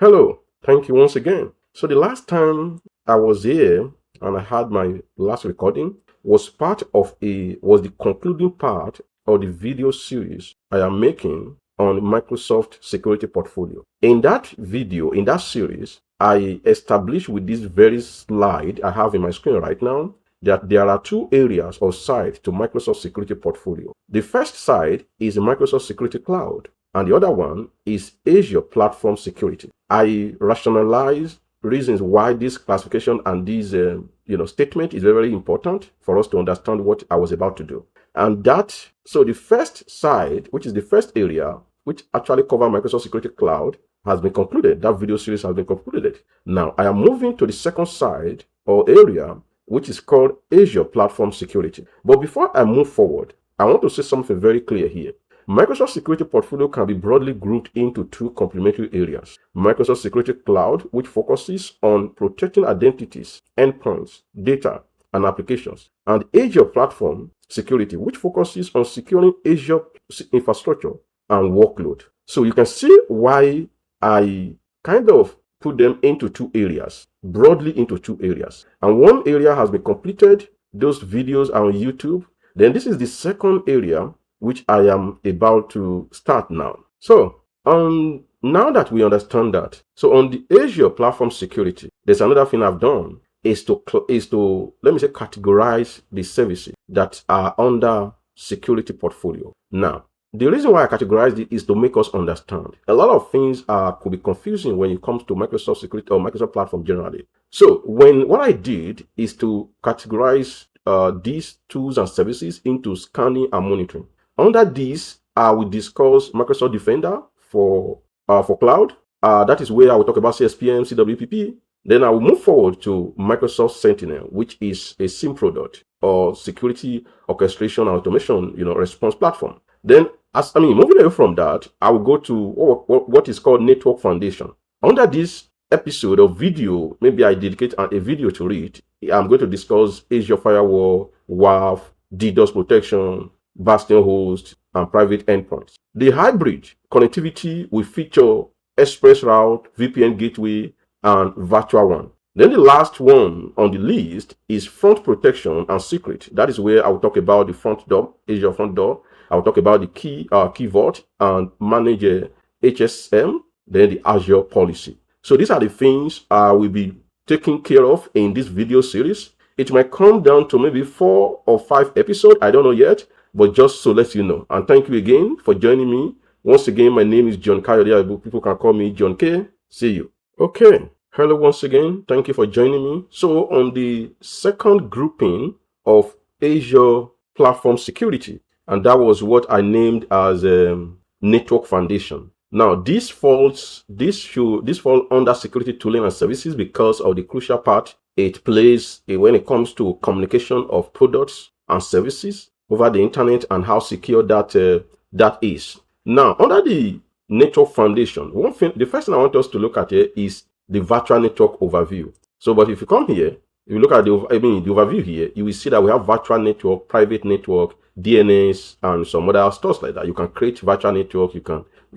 Hello, thank you once again. So the last time I was here and I had my last recording was the concluding part of the video series I am making on Microsoft security portfolio. In that video, in that series, I established with this very slide I have in my screen right now that there are two areas or sides to Microsoft security portfolio. The first side is Microsoft Security Cloud, and the other one is Azure Platform Security. I rationalize reasons why this classification and this statement is very, very important for us to understand what I was about to do. And so the first side, which is the first area, which actually covers Microsoft Security Cloud, has been concluded. That video series has been concluded. Now, I am moving to the second side or area, which is called Azure Platform Security. But before I move forward, I want to say something very clear here. Microsoft Security Portfolio can be broadly grouped into two complementary areas. Microsoft Security Cloud, which focuses on protecting identities, endpoints, data, and applications. And Azure Platform Security, which focuses on securing Azure infrastructure and workload. So you can see why I kind of put them into two areas, broadly into two areas. And one area has been completed. Those videos are on YouTube. Then this is the second area, which I am about to start now. So now that we understand that, so on the Azure Platform Security, there's another thing I've done is to let me say categorize the services that are under security portfolio. Now, the reason why I categorize it is to make us understand. A lot of things could be confusing when it comes to Microsoft Security or Microsoft Platform generally. So what I did is to categorize these tools and services into scanning and monitoring. Under these, I will discuss Microsoft Defender for cloud. That is where I will talk about CSPM, CWPP. Then I will move forward to Microsoft Sentinel, which is a SIEM product or security orchestration and automation, response platform. Then, moving away from that, I will go to what is called Network Foundation. Under this episode of video, maybe I dedicate a video to it. I'm going to discuss Azure Firewall, WAF, DDoS protection, Bastion host, and private endpoints. The hybrid connectivity will feature Express Route, VPN gateway, and Virtual WAN. Then the last one on the list is front protection and secret. That is where I will talk about the front door, Azure front door. I will talk about the key vault and manage HSM, then the Azure policy. So these are the things I will be taking care of in this video series. It might come down to maybe 4 or 5 episodes. I don't know yet, but just so let you know. And thank you again for joining me. Once again, my name is John Kayode. People can call me John K. See you. Okay. Hello once again. Thank you for joining me. So on the second grouping of Azure Platform Security, and that was what I named as Network Foundation. Now this falls under security tooling and services because of the crucial part it plays when it comes to communication of products and services over the internet and how secure that is. Now, under the Network Foundation, the first thing I want us to look at here is the virtual network overview. So, but if you come here, if you look at the overview here, you will see that we have virtual network, private network, DNS, and some other stuff like that. You can create virtual network, you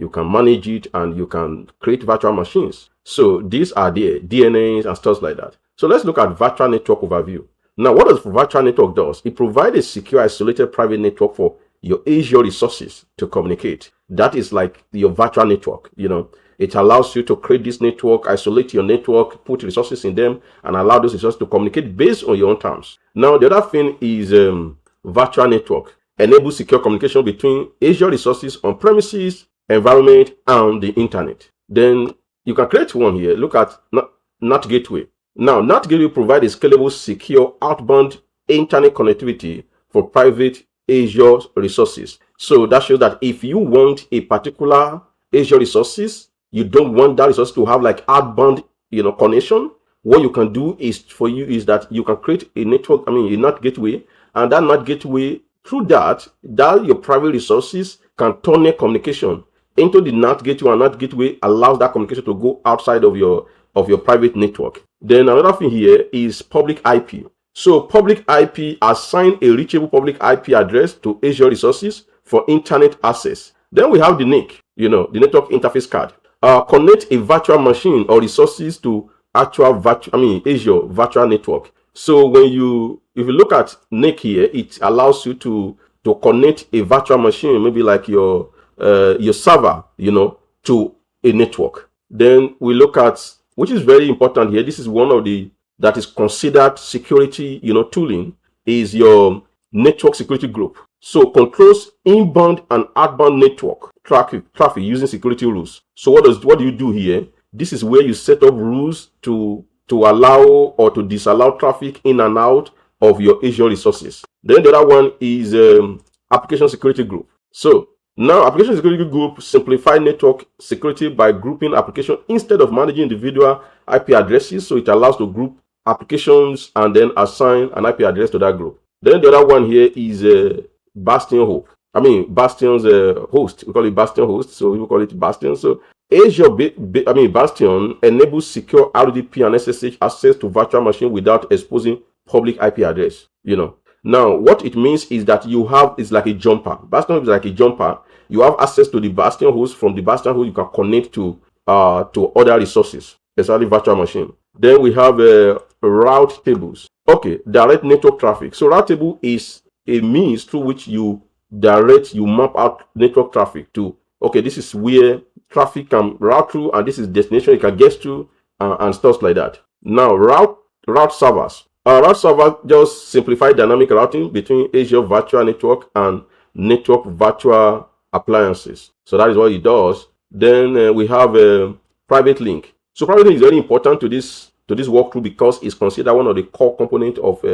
can manage it, and you can create virtual machines. So these are the DNS and stuff like that. So let's look at virtual network overview. Now, what does virtual network does? It provides a secure, isolated private network for your Azure resources to communicate. That is like your virtual network. It allows you to create this network, isolate your network, put resources in them, and allow those resources to communicate based on your own terms. Now, the other thing is virtual network enables secure communication between Azure resources on premises, environment, and the internet. Then you can create one here. Look at NAT Gateway. Now, NAT Gateway provides a scalable, secure, outbound internet connectivity for private Azure resources. So that shows that if you want a particular Azure resources, you don't want that resource to have like outbound, connection. What you can do is that you can create a network, a NAT gateway, and that NAT gateway, through that your private resources can tunnel communication into the NAT gateway, and NAT gateway allows that communication to go outside of your private network. Then another thing here is public IP. So public IP assign a reachable public IP address to Azure resources for internet access. Then we have the NIC, the network interface card. connect a virtual machine or resources to actual Azure virtual network. So if you look at NIC here, it allows you to connect a virtual machine, maybe like your server, to a network. Then we look at, which is very important here. This is one of the that is considered security, tooling, is your network security group. So controls inbound and outbound network traffic using security rules. So what do you do here? This is where you set up rules to allow or to disallow traffic in and out of your Azure resources. Then the other one is application security group. So now application security group simplify network security by grouping application instead of managing individual IP addresses. So it allows to group applications and then assign an IP address to that group. Then the other one here is Bastion host. Bastion's host. We call it Bastion host, so we call it Bastion. So Azure Bastion enables secure RDP and SSH access to virtual machine without exposing public IP address. Now what it means is that it's like a jumper. Bastion is like a jumper. You have access to the Bastion host. From the Bastion host, you can connect to other resources, especially virtual machine. Then we have route tables. Okay, direct network traffic. So route table is a means through which you map out network traffic to, okay, this is where traffic can route through, and this is destination it can get to, and stuff like that. Now, route servers. Route server just simplify dynamic routing between Azure virtual network and network virtual appliances. So that is what it does. Then we have a private link. So private link is very important to this walkthrough because it's considered one of the core components of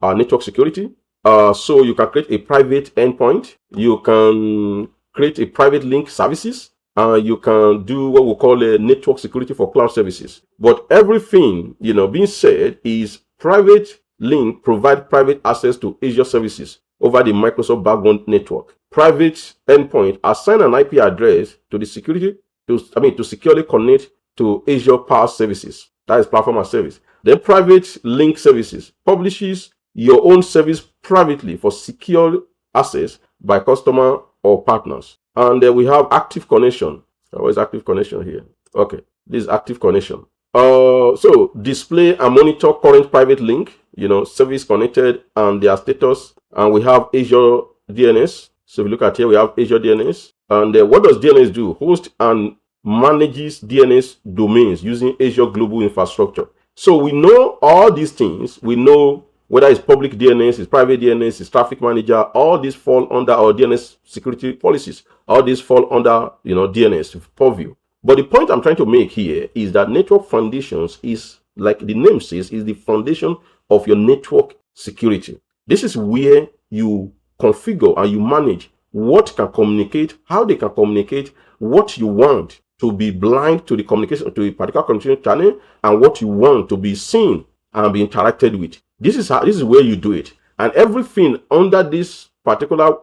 our network security. So you can create a private endpoint. You can create a private link services. You can do what we call a network security for cloud services. But everything, being said, is private link provide private access to Azure services over the Microsoft backbone network. Private endpoint assign an IP address to the security to securely connect to Azure PaaS services. That is platform as service. Then private link services publishes your own service privately for secure access by customer or partners. And then we have active connection. What is active connection here? Okay, this is active connection. So display and monitor current private link, service connected and their status. And we have Azure DNS. So if you look at here, we have Azure DNS. And what does DNS do? Host and manages DNS domains using Azure Global Infrastructure. So we know all these things. We know whether it's public DNS, it's private DNS, it's traffic manager. All these fall under our DNS security policies. All these fall under DNS purview. But the point I'm trying to make here is that network foundations is, like the name says, is the foundation of your network security. This is where you configure and you manage what can communicate, how they can communicate, what you want to be blind to the communication, to a particular communication channel, and what you want to be seen and be interacted with. This is where you do it. And everything under this particular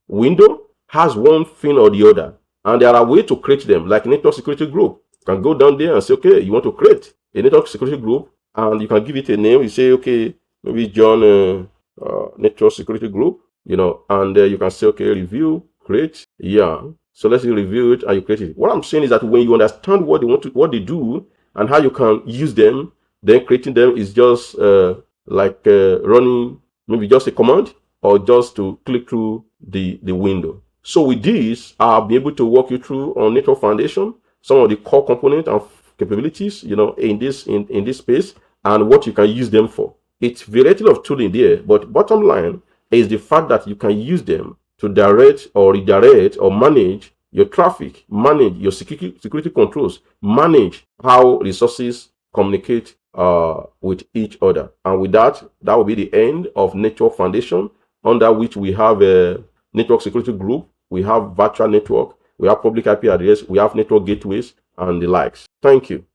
window has one thing or the other. And there are ways to create them, like network security group. You can go down there and say, okay, you want to create a network security group, and you can give it a name. You say, okay, maybe John network security group, and you can say, okay, review, create. Yeah. So let's review it and you create it. What I'm saying is that when you understand what they do and how you can use them, then creating them is just like running maybe just a command or just to click through the window. So with this, I'll be able to walk you through on network foundation, some of the core components and capabilities, in this space, and what you can use them for. It's variety of tooling there, but bottom line is the fact that you can use them to direct or redirect or manage your traffic, manage your security controls, manage how resources communicate with each other. And with that will be the end of network foundation, under which we have a network security group, we have virtual network, we have public IP address, we have network gateways, and the likes. Thank you.